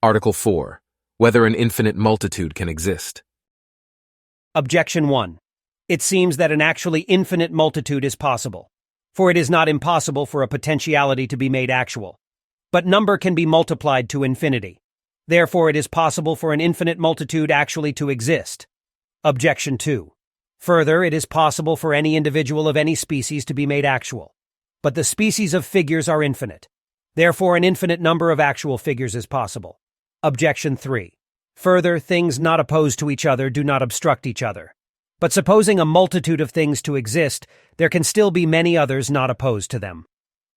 Article 4. Whether an infinite multitude can exist. Objection 1. It seems that an actually infinite multitude is possible, for it is not impossible for a potentiality to be made actual. But number can be multiplied to infinity. Therefore, it is possible for an infinite multitude actually to exist. Objection 2. Further, it is possible for any individual of any species to be made actual. But the species of figures are infinite. Therefore, an infinite number of actual figures is possible. Objection 3. Further, things not opposed to each other do not obstruct each other. But supposing a multitude of things to exist, there can still be many others not opposed to them.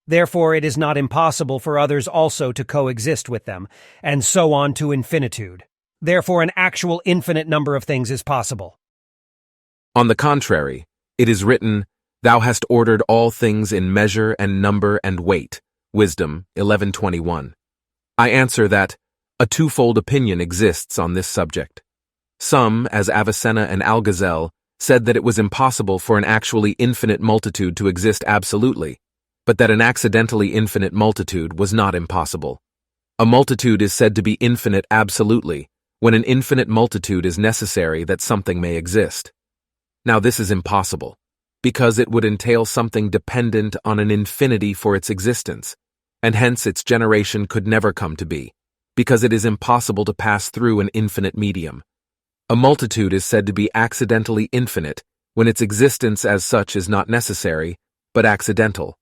Therefore, it is not impossible for others also to coexist with them, and so on to infinitude. Therefore, an actual infinite number of things is possible. On the contrary, it is written, "Thou hast ordered all things in measure and number and weight." Wisdom 11:21. I answer that a twofold opinion exists on this subject. Some, as Avicenna and Algazel, said that it was impossible for an actually infinite multitude to exist absolutely, but that an accidentally infinite multitude was not impossible. A multitude is said to be infinite absolutely, when an infinite multitude is necessary that something may exist. Now this is impossible, because it would entail something dependent on an infinity for its existence, and hence its generation could never come to be, because it is impossible to pass through an infinite medium. A multitude is said to be accidentally infinite when its existence as such is not necessary, but accidental.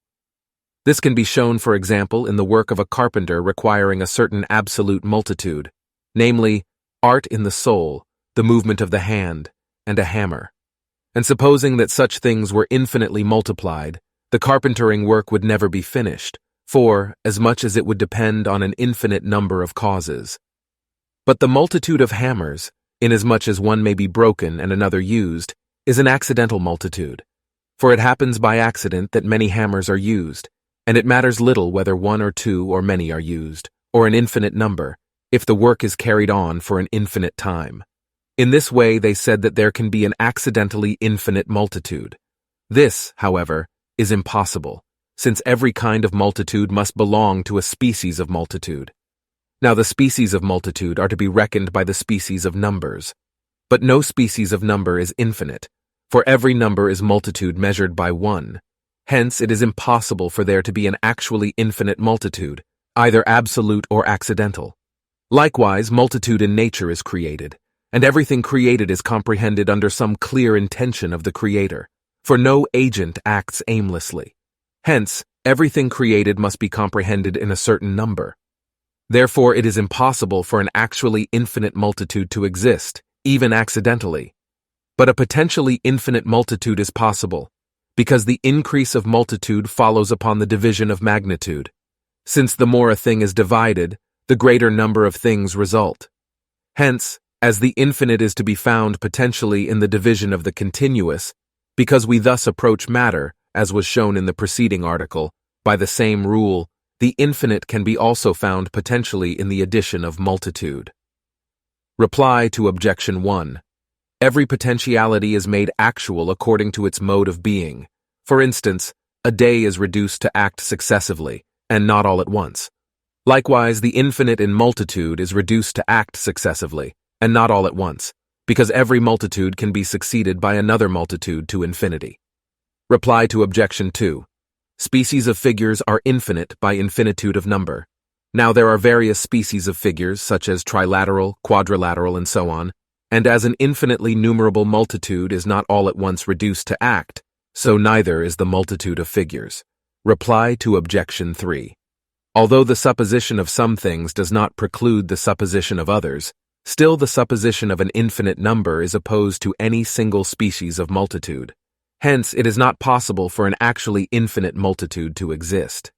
This can be shown, for example, in the work of a carpenter requiring a certain absolute multitude, namely, art in the soul, the movement of the hand, and a hammer. And supposing that such things were infinitely multiplied, the carpentering work would never be finished, for, as much as it would depend on an infinite number of causes. But the multitude of hammers, inasmuch as one may be broken and another used, is an accidental multitude, for it happens by accident that many hammers are used, and it matters little whether one or two or many are used, or an infinite number, if the work is carried on for an infinite time. In this way they said that there can be an accidentally infinite multitude. This, however, is impossible, since every kind of multitude must belong to a species of multitude. Now the species of multitude are to be reckoned by the species of numbers. But no species of number is infinite, for every number is multitude measured by one. Hence it is impossible for there to be an actually infinite multitude, either absolute or accidental. Likewise, multitude in nature is created, and everything created is comprehended under some clear intention of the Creator, for no agent acts aimlessly. Hence, everything created must be comprehended in a certain number. Therefore, it is impossible for an actually infinite multitude to exist, even accidentally. But a potentially infinite multitude is possible, because the increase of multitude follows upon the division of magnitude. Since the more a thing is divided, the greater number of things result. Hence, as the infinite is to be found potentially in the division of the continuous, because we thus approach matter, as was shown in the preceding article, by the same rule, the infinite can be also found potentially in the addition of multitude. Reply to Objection 1. Every potentiality is made actual according to its mode of being. For instance, a day is reduced to act successively, and not all at once. Likewise, the infinite in multitude is reduced to act successively, and not all at once, because every multitude can be succeeded by another multitude to infinity. Reply to Objection 2. Species of figures are infinite by infinitude of number. Now there are various species of figures, such as trilateral, quadrilateral, and so on, and as an infinitely numerable multitude is not all at once reduced to act, so neither is the multitude of figures. Reply to Objection 3. Although the supposition of some things does not preclude the supposition of others, still the supposition of an infinite number is opposed to any single species of multitude. Hence, it is not possible for an actually infinite multitude to exist.